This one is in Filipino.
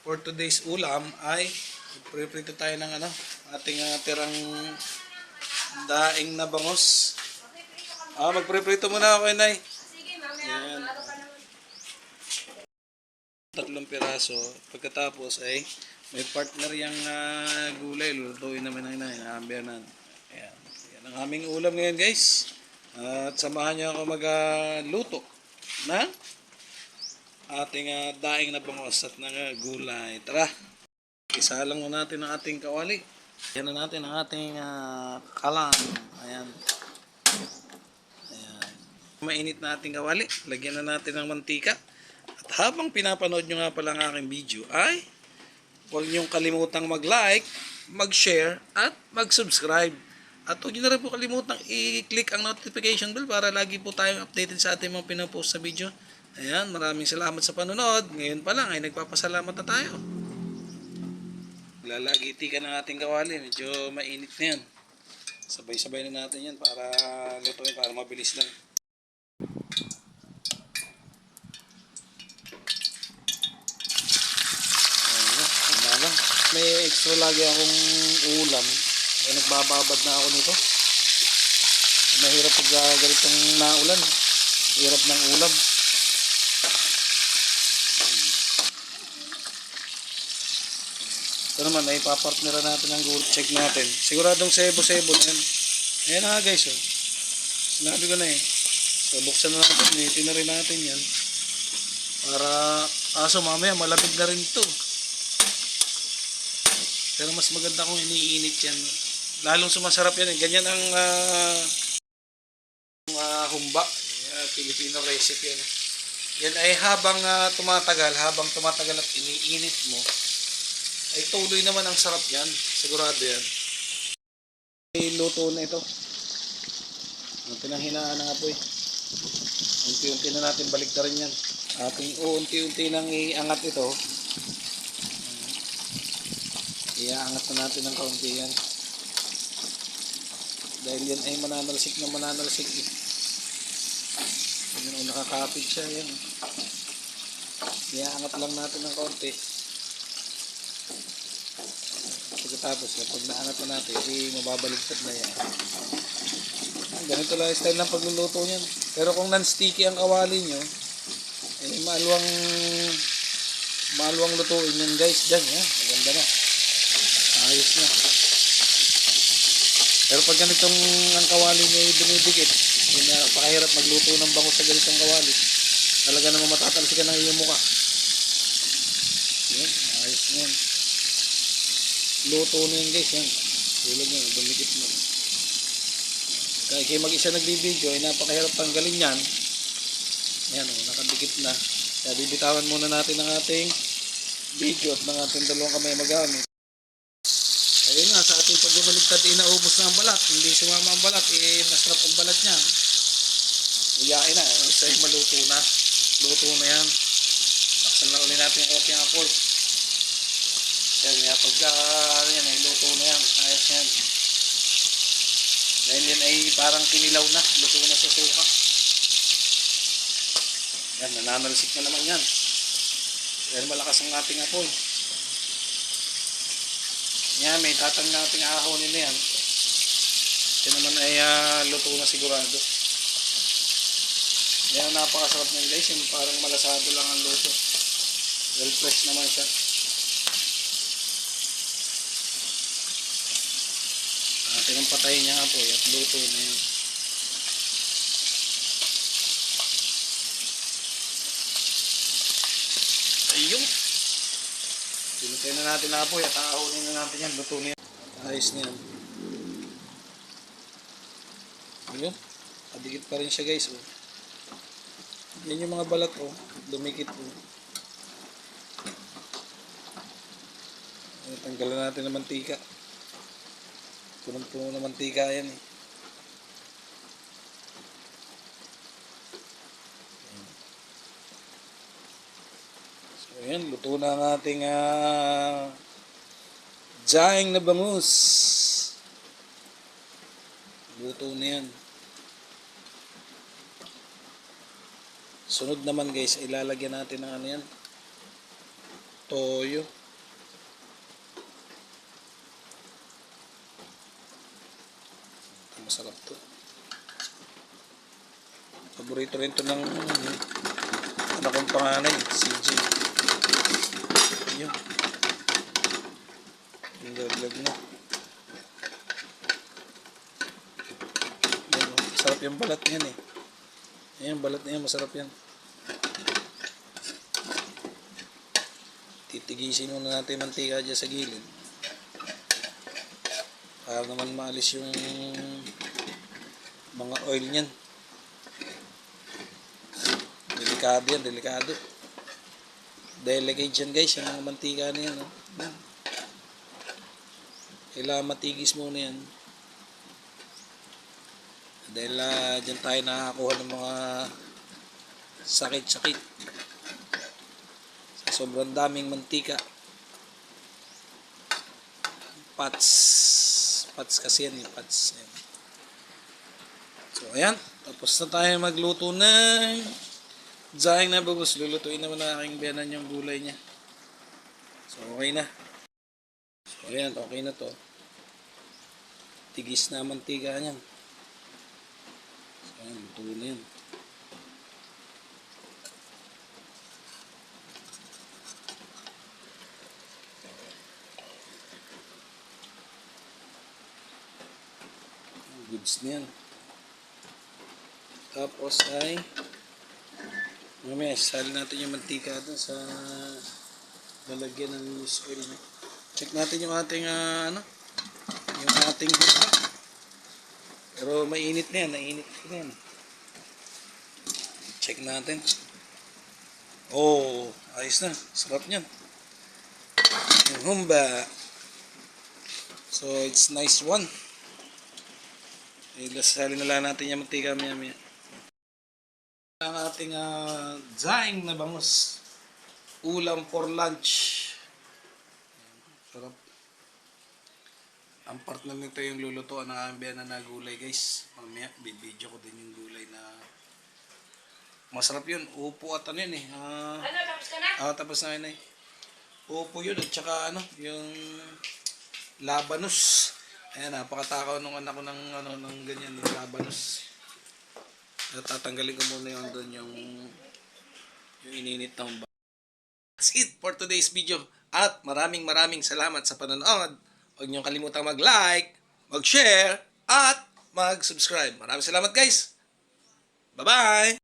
for today's ulam ay prito tayo ng ating tirang daing na bangos. Magprito muna ako, Inay. Sige, mamaya. Yan. Maaga pa naman. 3 piraso. Pagkatapos ay may partner yung gulay. Lulutuin naman ng Inay. Naambiyanan. Ayan. Yan ang aming ulam ngayon, guys. At samahan niyo ako magluto ng ating daing na bangos at ng gulay. Tara! Isa lang muna natin ang ating kawali. Yan na natin ang ating kalan. Ayan. Ayan. Mainit na ating kawali. Lagyan na natin ng mantika. At habang pinapanood nyo nga pala ang aking video ay huwag nyo kalimutang mag-like, mag-share at mag-subscribe. At huwag nyo na rin po kalimutang i-click ang notification bell para lagi po tayong updated sa ating mga pinapost sa video. Ayan, maraming salamat sa panonood. Ngayon pa lang ay nagpapasalamat na tayo. Lalagiti ka ng ating kawali. Medyo mainit na yan. Sabay-sabay na natin yan para lutuin, para mabilis lang. Ayan, may extra lagi akong ulam. Ay nagbababad na ako nito. Mahirap pag ganitong naulan. Hirap ng ulam. Ito naman ay papartneran natin ang gulay. Check natin. Siguradong sebo-sebo na yan. Ayan na guys. Oh. Sinabi ko na eh. So buksan na natin. Initin na rin natin yan. Para mamaya malamig na rin ito. Pero mas maganda kung iniinit yan. Lalong sumasarap yan. Ganyan ang humba. Filipino recipe yan. Yan ay habang tumatagal at iniinit mo, ay tuloy naman ang sarap yan. Sigurado yan. Ay luto na ito. Ang pinanghinaan ng apoy. Unti-unti na natin baligtarin yan. Ating unti-unti nang iangat ito. Iaangat na natin ng kaunti yan. Dahil yan ay mananalsik na mananalsik eh. Yan, nakakapit siya yan. Iaangat lang natin ng kaunti. Pagkatapos pag naangat na natin, hindi mababaligtad na yan. Ganito lang style ng pagluluto niyan. Pero kung non-sticky ang kawali nyo, eh maluwang lutuin yan guys. Diyan, yan. Maganda na. Ayos na. Pero pag ganitong ang kawali nyo dumidikit, yun na pakahirap magluto ng bangus sa ganitong kawali. Talaga naman matatalsikan ng iyong muka. Yan, ayos na yan. Luto na yun guys, yan. Tulad nyo, dumikit mo. Kaya kayo mag-isa nagbibideo, ay napakahirap tanggalin yan. Yan, nakadikit na. Kaya bibitawan muna natin ang ating video at ng ating dalawang kamay magamit. Ayun nga, sa ating pagbabaligtad, inaubos na ang balat. Hindi sumama ang balat, nasarap ang balat niyan. Uyain na, sa'yo maluto na. Luto na yan. Laksan na ulit natin ang ating apple. Yan nga, pagka yan ay luto na yan. Ayos yan. Dahil yan ay parang kinilaw na. Luto na sa suka. Yan, nananalsik na naman yan. Dahil malakas ang ating apple. Yan, may tatang nating ahonin na yan. Ito naman ay luto na sigurado. Yan, napakasarap ng guys. Yung parang malasado lang ang luto. Well fresh naman siya. Atin ang patayin niya apoy at luto na yun. Ayun. Pinutay na natin na apoy at ahonin na natin yan. Luto na yan. Ayos na yan. Ayun. Kadikit pa rin siya guys. Oh. Yan yung mga balat. Oh. Dumikit. Oh. Tanggalan natin ng mantika. Punong-puno na mantika yan eh. So yan, luto na ang ating daing na bangus. Luto na yan. Sunod naman guys, ilalagyan natin ng ano yan. Toyo. Masarap to. Paborito rin to ng anak kong panganay, CJ. Yun. Yung laglag na. Yan, masarap yung balat niyan eh. Ayan, balat niya, masarap yan. Titigisin muna natin yung mantika dyan sa gilid. Para naman maalis yung mga oil niyan. Delikado yan, delikado. Delicate yan guys, yung mga mantika na yan. Oh. Kailangan matigis muna yan. Dahil dyan tayo nakakakuha ng mga sakit-sakit. Sa sobrang daming mantika. Pats. Pats kasi yan, pats. Ayan. So ayan, tapos na tayo magluto ng dahing na bagos. Lulutuin naman na aking biyanan yung gulay niya. So okay na. So ayan, okay na to. Tigis na mantika niyan. So ayan, luto na yan. Goods na yan. Tapos ay mamaya sali natin yung mantika dun sa lalagyan ng loose oil. Check natin yung ating yung ating isda. Pero mainit na yan, nainit na yan. Check natin. Oh, ayos na. Sarap niyan. Yung humba. So it's nice one. Sali na lang natin yung mantika maya. Ang ating daing na bangus. Ulam for lunch. Sarap. Ang part na nito yung lulutuan ng ambiyan na gulay guys. Mamaya, bibidyo ko din yung gulay na masarap yun. Upo at ano yun eh. Tapos ka na? Tapos na yun eh. Upo yun at saka yung labanos. Ayan, napakatakaw nung anak ko ng ganyan, ng labanos. Tatanggalin ko muna yung doon yung ininit ng That's it for today's video. At maraming salamat sa panonood. Huwag niyong kalimutang mag-like, mag-share, at mag-subscribe. Maraming salamat guys. Bye-bye!